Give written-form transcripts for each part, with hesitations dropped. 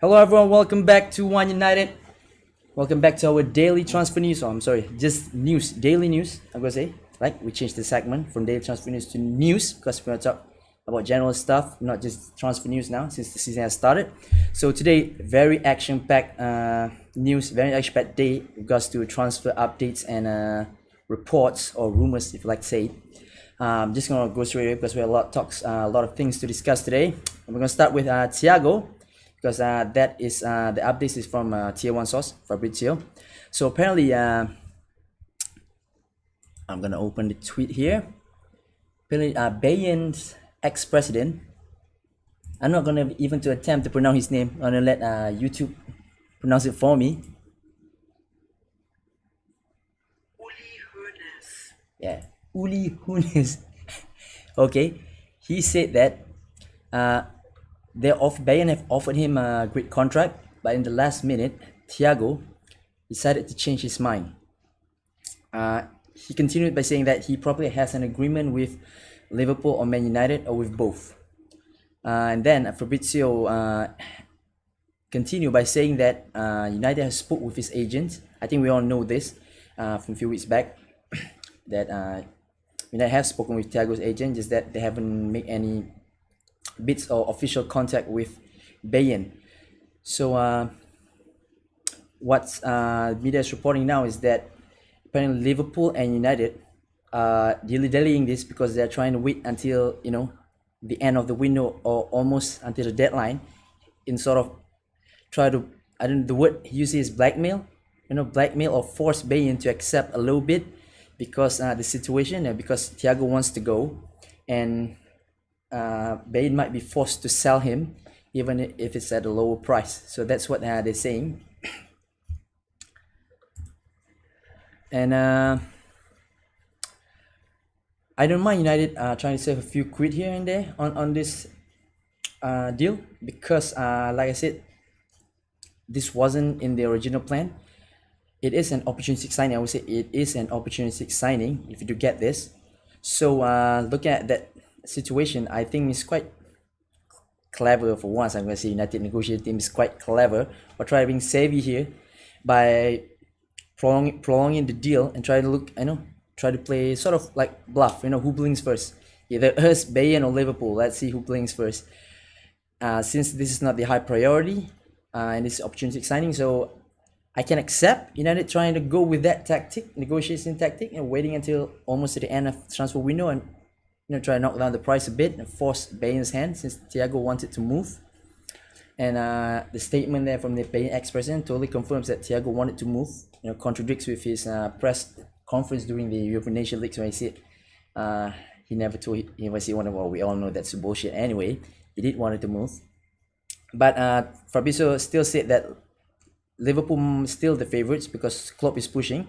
Hello everyone, welcome back to One United. Welcome back to our daily transfer news. Oh, I'm sorry, just news, daily news. I'm gonna say, like we changed the segment from daily transfer news to news because we're gonna talk about general stuff, not just transfer news now since the season has started. So today, very action-packed news, very action-packed day with regards to transfer updates and reports or rumors, if you like to say it. Just gonna go straight away because we have a lot of things to discuss today. And we're gonna start with Thiago because that is the updates is from Tier One source Fabrizio. So apparently, I'm gonna open the tweet here. Apparently, Bayern's ex-president. I'm not gonna even to attempt to pronounce his name. I'm gonna let YouTube pronounce it for me. Yeah, Uli Hoeneß. Okay, he said that Bayern have offered him a great contract, but in the last minute, Thiago decided to change his mind. He continued by saying that he probably has an agreement with Liverpool or Man United or with both. And then Fabrizio continued by saying that United has spoke with his agent. I think we all know this from a few weeks back that United have spoken with Thiago's agent, just that they haven't made any bids or official contact with Bayern. So what media is reporting now is that apparently Liverpool and United are dilly-dallying this because they're trying to wait until the end of the window or almost until the deadline in sort of try to, I don't know, the word he uses is blackmail, blackmail or force Bayern to accept a low bid because the situation, because Thiago wants to go and Bayern might be forced to sell him even if it's at a lower price. So that's what they're saying. And I don't mind United trying to save a few quid here and there on this deal because like I said, this wasn't in the original plan. It is an opportunistic signing. I would say it is an opportunistic signing if you do get this. So looking at that situation, I think it's quite clever for once. I'm going to say United negotiating team is quite clever or try being savvy here by prolonging the deal and try to play sort of like bluff, who blinks first, either us, Bayern or Liverpool. Let's see who blinks first. Since this is not the high priority and this opportunistic signing, so I can accept United trying to go with that negotiation tactic, and waiting until almost at the end of transfer window and try to knock down the price a bit and force Bayern's hand since Thiago wanted to move. And the statement there from the Bayern ex-president totally confirms that Thiago wanted to move. Contradicts with his press conference during the European Nation League when he said he never told he was he wanted. Well, we all know that's bullshit anyway. He did wanted to move, but Fabrizio still said that Liverpool still the favorites because Klopp is pushing.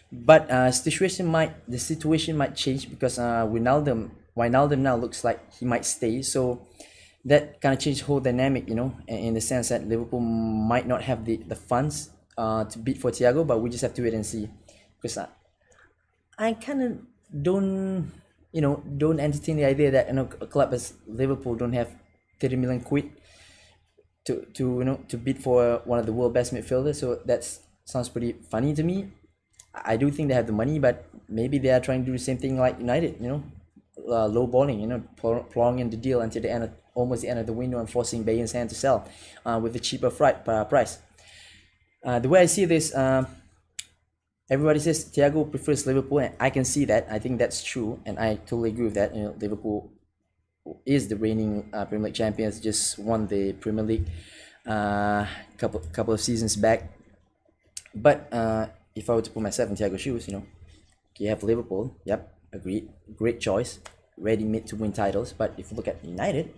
But the situation might change because Wijnaldum now looks like he might stay. So that kind of changed the whole dynamic, in the sense that Liverpool might not have the funds to bid for Thiago, but we just have to wait and see. Because I kind of don't entertain the idea that a club as Liverpool don't have 30 million quid to bid for one of the world best midfielders. So that sounds pretty funny to me. I do think they have the money, but maybe they are trying to do the same thing like United, low balling, prolonging the deal until almost the end of the window and forcing Bayern's hand to sell with a cheaper price. The way I see this, everybody says Thiago prefers Liverpool, and I can see that. I think that's true, and I totally agree with that. Liverpool is the reigning Premier League champions, just won the Premier League couple of seasons back. But if I were to put myself in Thiago's shoes, you have Liverpool. Yep, agreed. Great choice. Ready-made to win titles. But if you look at United,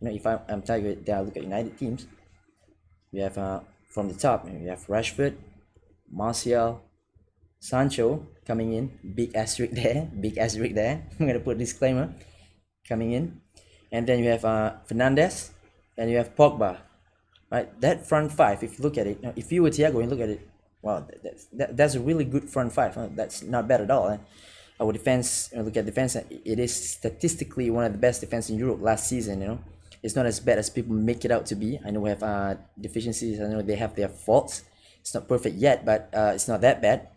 if I'm Thiago, then I look at United teams. We have from the top, we have Rashford, Martial, Sancho coming in. Big asterisk there. I'm gonna put a disclaimer coming in, and then you have Fernandes, and you have Pogba. Right, that front five. If you look at it, if you were Thiago and look at it, wow, that's a really good front five. That's not bad at all. Our defense, look at defense. It is statistically one of the best defense in Europe last season. It's not as bad as people make it out to be. I know we have deficiencies. I know they have their faults. It's not perfect yet, but it's not that bad.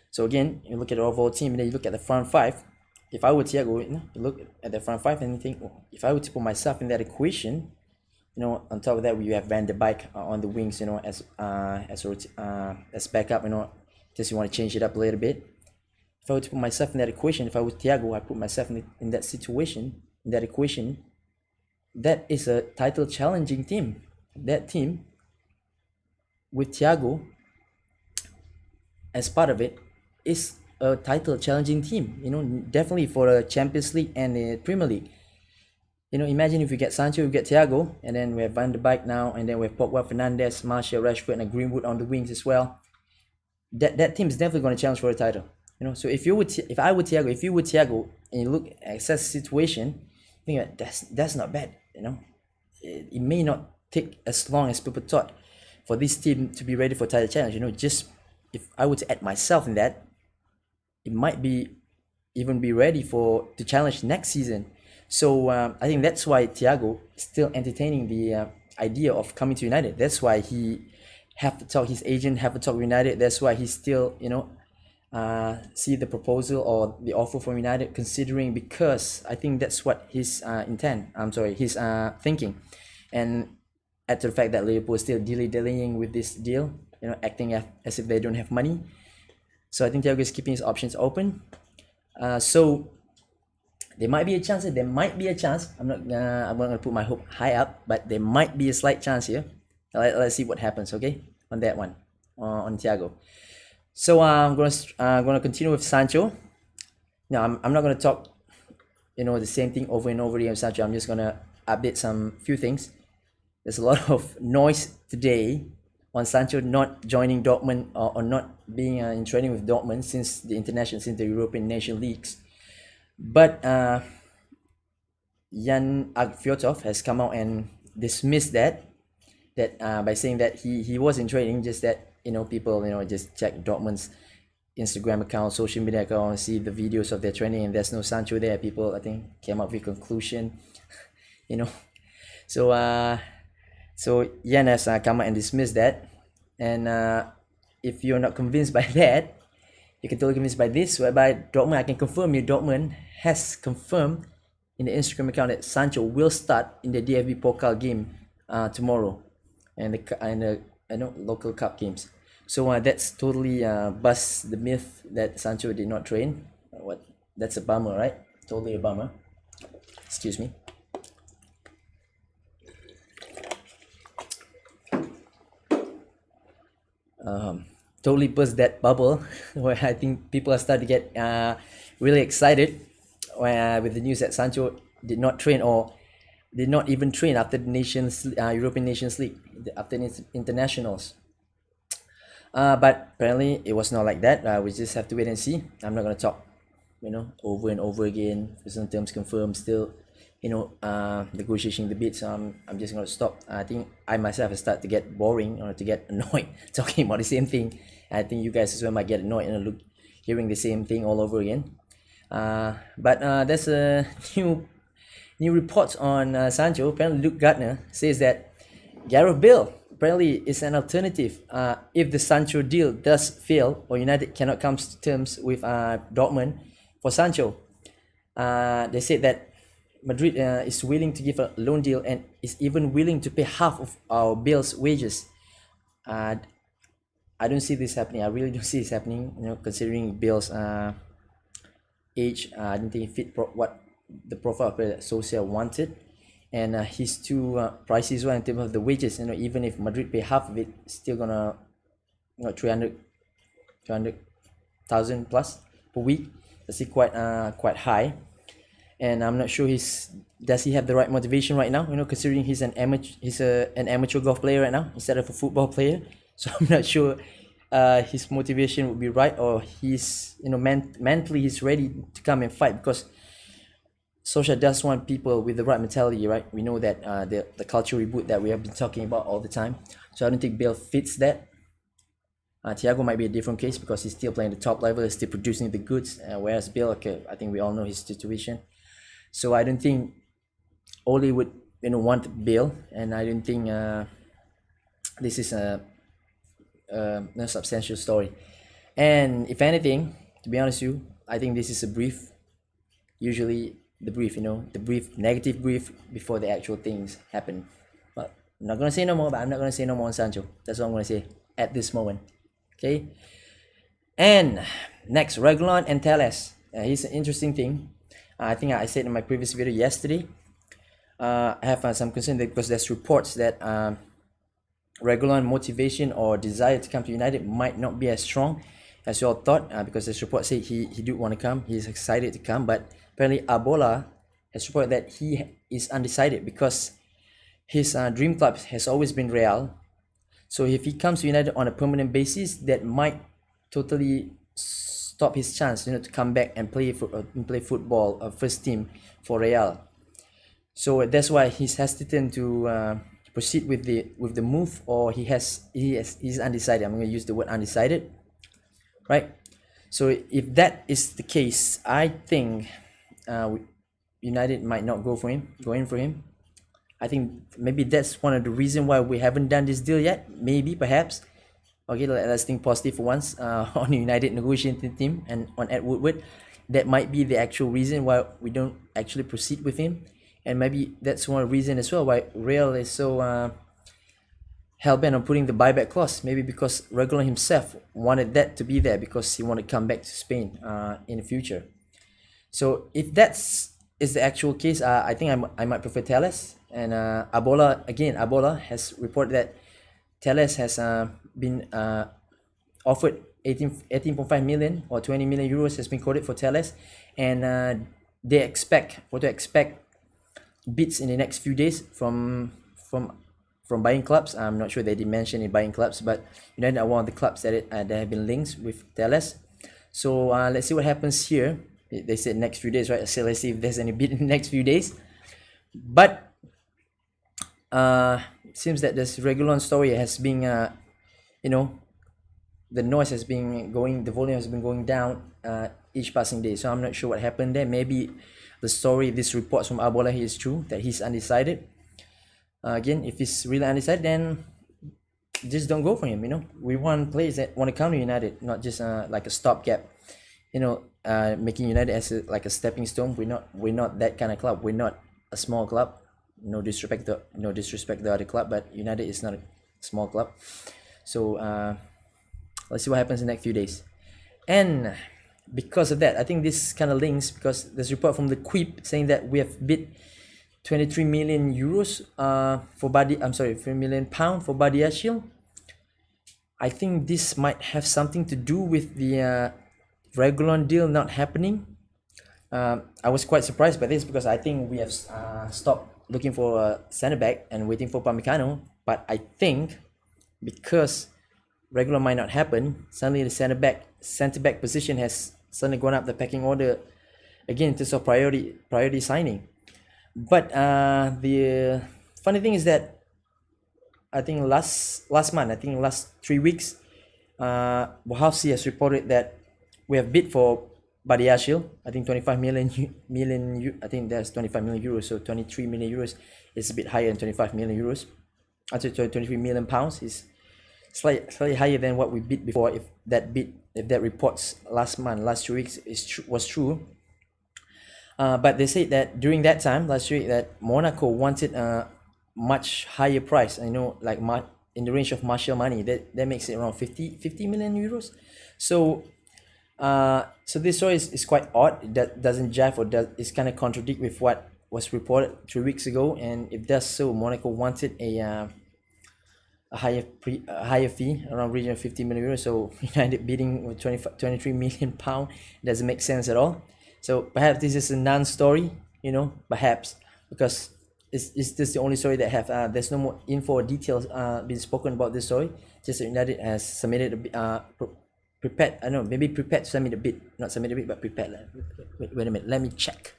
So again, you look at the overall team, and then you look at the front five. If I were Thiago, you look at the front five and you think, oh, if I were to put myself in that equation, on top of that, we have Van der Beek on the wings, as backup, just you want to change it up a little bit. If I were to put myself in that equation, if I was Thiago, I put myself in that situation, in that equation. That is a title challenging team. That team with Thiago as part of it is a title challenging team. Definitely for the Champions League and the Premier League. Imagine if we get Sancho, we get Thiago, and then we have Van der Beek now, and then we have Pogba, Fernandes, Martial, Rashford, and Greenwood on the wings as well. That team is definitely going to challenge for a title. So if you were Thiago, and you look at the situation, think that's not bad. It may not take as long as people thought for this team to be ready for title challenge. Just if I were to add myself in that, it might be even be ready to challenge next season. So I think that's why Thiago is still entertaining the idea of coming to United. That's why he have to talk, his agent have to talk with United. That's why he still, see the proposal or the offer from United considering, because I think that's what his his thinking. And add to the fact that Liverpool is still dilly-dallying with this deal, acting as if they don't have money. So I think Thiago is keeping his options open. So there might be a chance. I'm not gonna put my hope high up, but there might be a slight chance here. Let's see what happens. Okay, on that one, on Thiago. So I'm gonna continue with Sancho. Now I'm not gonna talk, the same thing over and over again with Sancho. I'm just gonna update some few things. There's a lot of noise today on Sancho not joining Dortmund or not being in training with Dortmund since the European Nation Leagues. But Jan Agfjotov has come out and dismissed that by saying that he was in training, just that people just check Dortmund's Instagram account, social media account, see the videos of their training, and there's no Sancho there. People, I think, came up with a conclusion. So Jan has come out and dismissed that. And if you're not convinced by that, you can totally convinced by this, whereby Dortmund, I can confirm you, Dortmund has confirmed in the Instagram account that Sancho will start in the DFB Pokal game tomorrow, and the local cup games. So that's totally busts the myth that Sancho did not train. That's a bummer, right? Totally a bummer. Excuse me. Totally burst that bubble where I think people are starting to get really excited with the news that Sancho did not train or did not even train after the European Nations League, after the internationals. But apparently it was not like that. We just have to wait and see. I'm not going to talk, over and over again. Some terms confirmed, still, negotiating the bid. So I'm just going to stop. I think I myself have started to get boring or to get annoyed talking about the same thing. I think you guys as well might get annoyed and hearing the same thing all over again. But there's a new reports on Sancho. Apparently Luke Gardner says that Gareth Bale apparently is an alternative if the Sancho deal does fail or United cannot come to terms with Dortmund for Sancho. They said that Madrid is willing to give a loan deal and is even willing to pay half of our Bale's wages. I don't see this happening. I really don't see this happening. Considering Bale's age, I don't think it fit what the profile player that Solskjaer wanted, and he's too pricey as well in terms of the wages. Even if Madrid pay half of it, still gonna 300,000 plus per week. That's quite high, and I'm not sure does he have the right motivation right now. Considering he's an amateur golf player right now instead of a football player. So I'm not sure his motivation would be right, or he's mentally he's ready to come and fight, because Solskjaer does want people with the right mentality, right? We know that the culture reboot that we have been talking about all the time. So I don't think Bale fits that. Thiago might be a different case because he's still playing the top level, he's still producing the goods, whereas Bale, okay, I think we all know his situation. So I don't think Ole would want Bale, and I don't think this is a substantial story. And if anything, to be honest with you, I think this is a brief. Usually the brief, the brief, negative brief before the actual things happen. But I'm not gonna say no more. But I'm not gonna say no more on Sancho. That's what I'm gonna say at this moment. Okay. And next, Reguilon and Telles. Here's an interesting thing. I think I said in my previous video yesterday. I have some concern because there's reports that Reguilon motivation or desire to come to United might not be as strong as you all thought, because this report said he do want to come. He's excited to come, but apparently Abola has reported that he is undecided because his dream club has always been Real. So if he comes to United on a permanent basis, that might totally stop his chance, to come back and play football, first team for Real. So that's why he's hesitant to proceed with the move, or he's undecided. I'm going to use the word undecided, right? So if that is the case, I think United might not go in for him. I think maybe that's one of the reasons why we haven't done this deal yet. Maybe, perhaps. Okay, let's think positive for once on United negotiating team and on Ed Woodward. That might be the actual reason why we don't actually proceed with him. And maybe that's one reason as well why Real is so hell-bent on putting the buyback clause. Maybe because Reguilon himself wanted that to be there because he wanted to come back to Spain in the future. So if that's is the actual case, I think I might prefer Telles. And Abola has reported that Telles has been offered 18.5 million or 20 million euros has been quoted for Telles, and they expect bids in the next few days from buying clubs. I'm not sure they did mention in buying clubs, but United are one of the clubs that have been linked with Telles. So let's see what happens here. They said next few days, right? So let's see if there's any bid in the next few days. But it seems that this Reguilon story has been, the noise has been going, the volume has been going down each passing day. So I'm not sure what happened there. Maybe the story, this reports from Abola is true, that he's undecided. Again, if he's really undecided, then just don't go for him. We want players that want to come to United, not just like a stopgap. Making United as like a stepping stone. We're not that kind of club. We're not a small club. No disrespect to the other club, but United is not a small club. So let's see what happens in the next few days. And because of that, I think this kind of links because there's a report from the Quip saying that we have bid 23 million euros for 3 million pound for Badishille. I think this might have something to do with the Reguilon deal not happening. I was quite surprised by this because I think we have stopped looking for a centre back and waiting for Pamecano. But I think because Reguilon might not happen, suddenly the centre back position has suddenly gone up the pecking order again in terms of priority signing. But the funny thing is that I think last 3 weeks, mufc has reported that we have bid for Badishille. I think 25 million. I think that's 25 million euros. So 23 million euros is a bit higher than 25 million euros. Actually, 23 million pounds is slightly higher than what we bid before. If that reports last 2 weeks was true. But they said that during that time last week that Monaco wanted a much higher price. Like in the range of Martial money. That makes it around 50 million euros. So this story is quite odd. That doesn't jive or it's kind of contradict with what was reported 3 weeks ago. And if that's so, Monaco wanted a higher fee around region of 50 million euros. So United bidding with 23 million pound doesn't make sense at all. So perhaps this is a non-story, perhaps because it's just the only story that have. There's no more info or details been spoken about this story. Just that United has submitted prepared. I don't know, maybe prepared to submit a bid, not submit a bid, but prepared. Wait a minute. Let me check.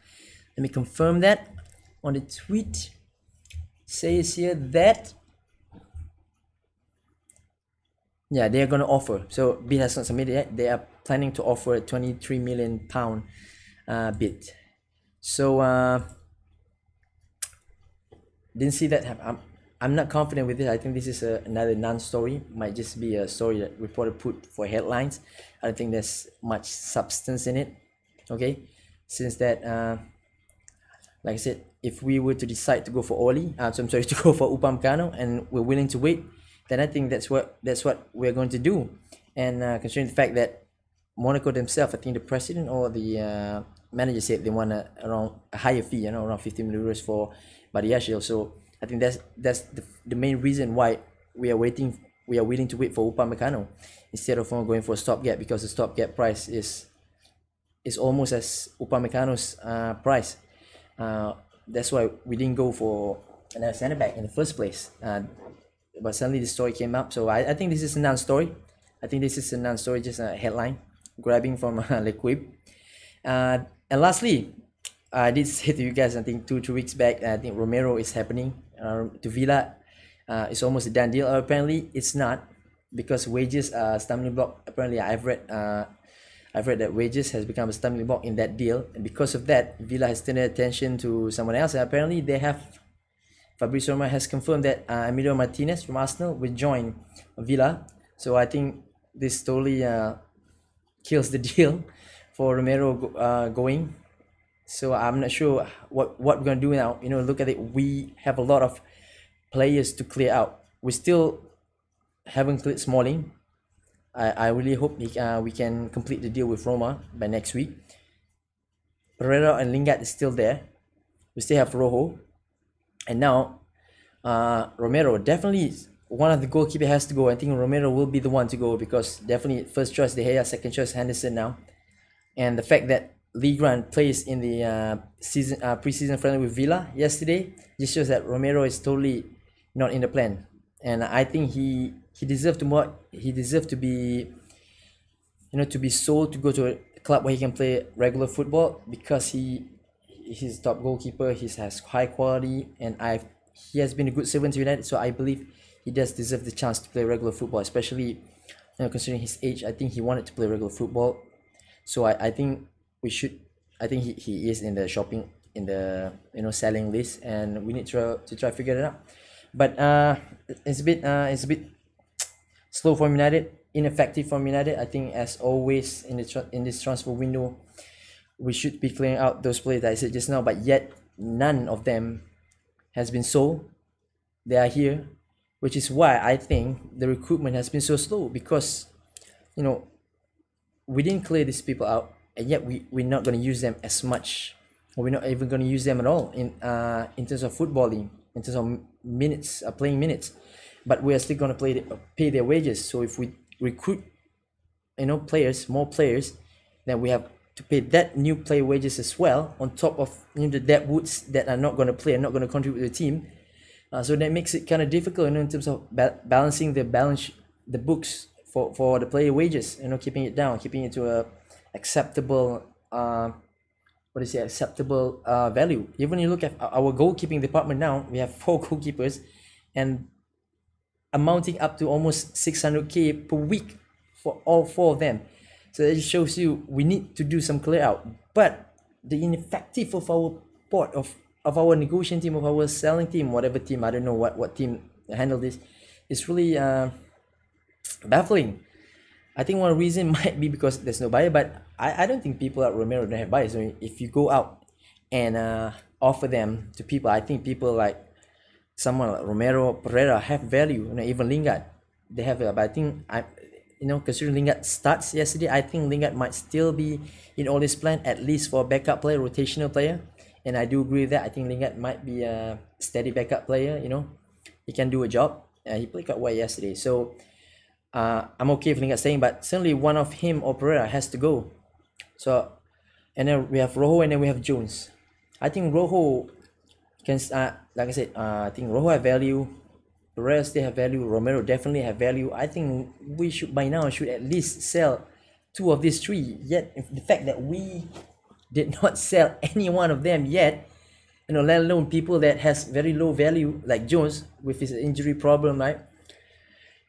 Let me confirm that on the tweet. Says here that they are going to offer. So bid has not submitted yet. They are planning to offer a 23 million pound bid. So didn't see that happen. I'm not confident with this. I think this is another non-story. Might just be a story that reporter put for headlines. I don't think there's much substance in it. Okay, since that, like I said, if we were to decide to go for Oli, so I'm sorry, to go for Upamecano, and we're willing to wait, then I think that's what we're going to do. And considering the fact that Monaco themselves, I think the president or the manager said they want around a higher fee, around 50 million euros for Badishille. So I think that's the main reason why we are willing to wait for Upamecano instead of going for a stopgap, because the stopgap price is almost as Upamecano's price. That's why we didn't go for another centre back in the first place. But suddenly the story came up, so I think this is a non-story. I think this is a non-story, just a headline grabbing from L'Equipe. And lastly, I did say to you guys, I think 2-3 weeks back, I think Romero is happening to Villa. It's almost a done deal. Apparently, it's not, because wages are stumbling block. Apparently, I've read that wages has become a stumbling block in that deal, and because of that, Villa has turned their attention to someone else. And apparently, they have Fabrizio Romero has confirmed that Emilio Martinez from Arsenal will join Villa. So I think this totally kills the deal for Romero going. So I'm not sure what we're gonna do now. Look at it. We have a lot of players to clear out. We still haven't cleared Smalling. I really hope we can complete the deal with Roma by next week. Pereira and Lingard is still there. We still have Rojo. And now, Romero, definitely one of the goalkeeper has to go. I think Romero will be the one to go, because definitely first choice De Gea, second choice Henderson now. And the fact that Ligue plays in the preseason friendly with Villa yesterday just shows that Romero is totally not in the plan. And I think he deserved to more. He deserved to be, to be sold to go to a club where he can play regular football, because he's top goalkeeper. He has high quality, and he has been a good servant to United. So I believe he does deserve the chance to play regular football, especially considering his age. I think he wanted to play regular football. So I think we should. I think he is in the selling list, and we need to try to figure it out. But it's a bit slow from United, ineffective from United. I think, as always in this transfer window, we should be clearing out those players that I said just now. But yet none of them has been sold. They are here, which is why I think the recruitment has been so slow, because we didn't clear these people out, and yet we're not going to use them as much, or we're not even going to use them at all in terms of footballing, in terms of minutes, playing minutes. But we are still going to pay their wages. So if we recruit more players, then we have to pay that new player wages as well, on top of the deadwoods that are not going to play and not going to contribute to the team. So that makes it kind of difficult, in terms of balancing the books for the player wages. Keeping it down, keeping it to a acceptable value. Even you look at our goalkeeping department now, we have 4 goalkeepers, and amounting up to almost 600k per week for all 4 of them. So that just shows you we need to do some clear out. But the ineffective of our board, of our negotiation team, of our selling team, whatever team, I don't know what team handle this, is really baffling. I think one reason might be because there's no buyer, but I don't think people at Romero don't have buyers. So if you go out and offer them to people, I think people like someone like Romero, Pereira have value. Even Lingard, they have. But I think considering Lingard starts yesterday, I think Lingard might still be in all this plan, at least for a backup player, rotational player. And I do agree with that. I think Lingard might be a steady backup player. He can do a job. He played quite well yesterday. So I'm okay with Lingard staying, but certainly one of him or Pereira has to go. So, and then we have Rojo, and then we have Jones. I think Rojo can, like I said, I think Rojo have value. Pereira still have value. Romero definitely have value. I think we should at least sell 2 of these 3. Yet the fact that we did not sell any one of them yet, let alone people that has very low value like Jones with his injury problem, right?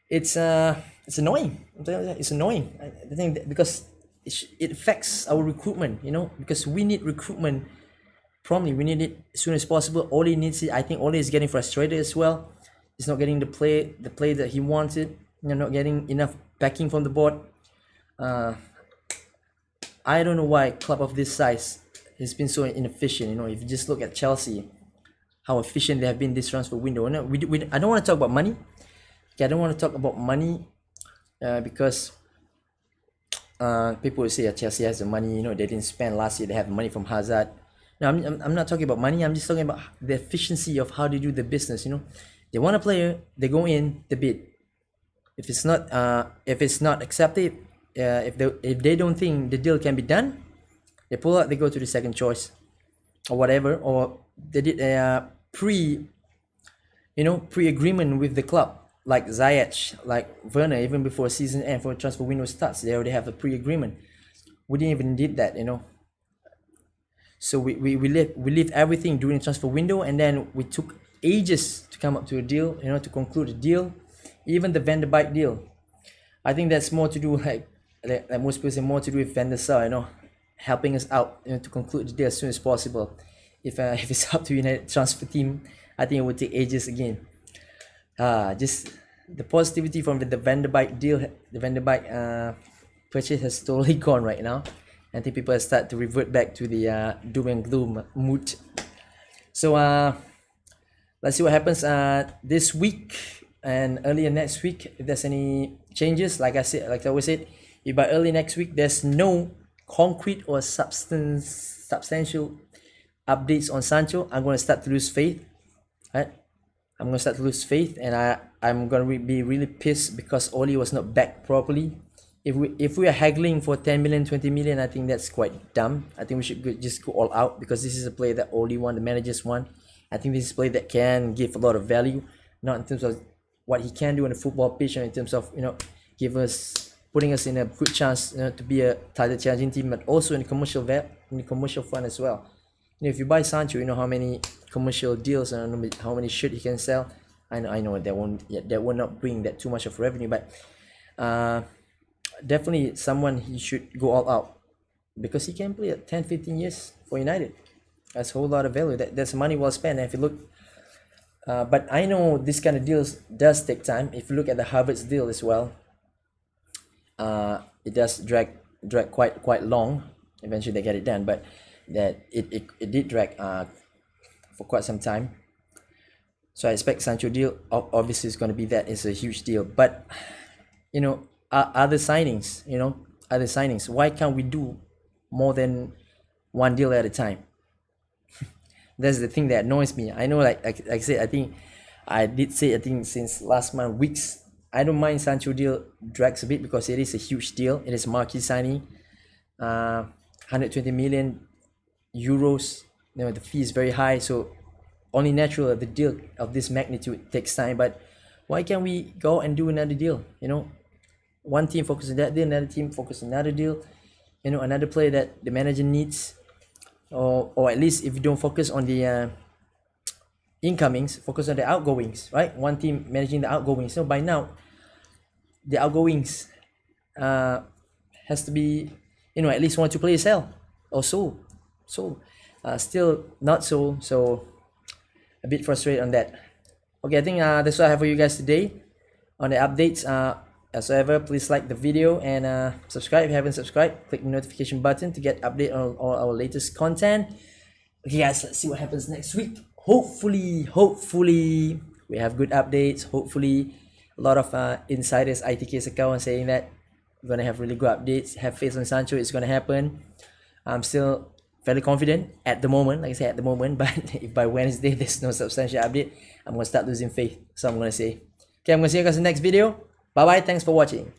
It's annoying. It's annoying. I think that because it affects our recruitment, because we need recruitment promptly. We need it as soon as possible. Ole needs it. I think Ole is getting frustrated as well. He's not getting the play that he wanted. Not getting enough backing from the board. I don't know why a club of this size has been so inefficient. If you just look at Chelsea, how efficient they have been this transfer window. No, I don't want to talk about money. Okay, I don't want to talk about money because people will say Chelsea has the money. They didn't spend last year. They have money from Hazard. No, I'm not talking about money. I'm just talking about the efficiency of how they do the business. They want a player, they go in, they bid. If it's not accepted, if they don't think the deal can be done, they pull out. They go to the second choice, or whatever, or they did a pre-agreement with the club, like Ziyech, like Werner. Even before season end, for transfer window starts, they already have a pre-agreement. We didn't even did that, So we leave everything during the transfer window, and then we took ages to come up to a deal, to conclude a deal. Even the Van der Beek deal, I think that's more to do like most people say, more to do with Van der Sar, helping us out, to conclude the deal as soon as possible. If it's up to United transfer team, I think it would take ages again. Just the positivity from the Van der Beek deal, the Van der Beek purchase has totally gone right now. I think people have started to revert back to the doom and gloom mood. So let's see what happens this week and earlier next week. If there's any changes, like I always said, if by early next week there's no concrete or substantial updates on Sancho, I'm going to start to lose faith. Right? I'm going to start to lose faith, and I'm going to be really pissed because Ole was not backed properly. If we are haggling for 10 million, 20 million, I think that's quite dumb. I think we should just go all out, because this is a player that Ole won, the managers won. I think this is a player that can give a lot of value, not in terms of what he can do on the football pitch, and in terms of putting us in a good chance to be a title challenging team, but also in the commercial fund as well. If you buy Sancho, how many commercial deals and how many shirts he can sell. I know that will not bring that too much of revenue, but definitely someone he should go all out, because he can play at 10-15 years for United. That's a whole lot of value. That's money well spent. And if you look, but I know this kind of deals does take time. If you look at the Harvard's deal as well, it does drag quite long. Eventually they get it done, but that it did drag for quite some time. So I expect Sancho deal obviously is going to be that. It's a huge deal, but other signings, why can't we do more than one deal at a time? That's the thing that annoys me. I know, like I said, I think since last month, weeks, I don't mind Sancho deal drags a bit, because it is a huge deal. It is a marquee signing, 120 million euros. The fee is very high, so only natural the deal of this magnitude takes time. But why can't we go and do another deal? One team focus on that deal, another team focus on another deal. Another player that the manager needs, or at least if you don't focus on the incomings, focus on the outgoings, right? One team managing the outgoings. So by now, the outgoings has to be, at least 1-2 players sell or so. Still not so. So a bit frustrated on that. Okay, I think that's what I have for you guys today on the updates. As ever, please like the video and subscribe if you haven't subscribed. Click the notification button to get update on all our latest content. Okay guys, let's see what happens next week. Hopefully we have good updates. Hopefully a lot of insiders, ITK's account saying that we're going to have really good updates. Have faith on Sancho, it's going to happen. I'm still fairly confident at the moment, like I said, at the moment, but if by Wednesday there's no substantial update, I'm going to start losing faith. So I'm going to say, okay, I'm going to see you guys in the next video. Bye bye, thanks for watching.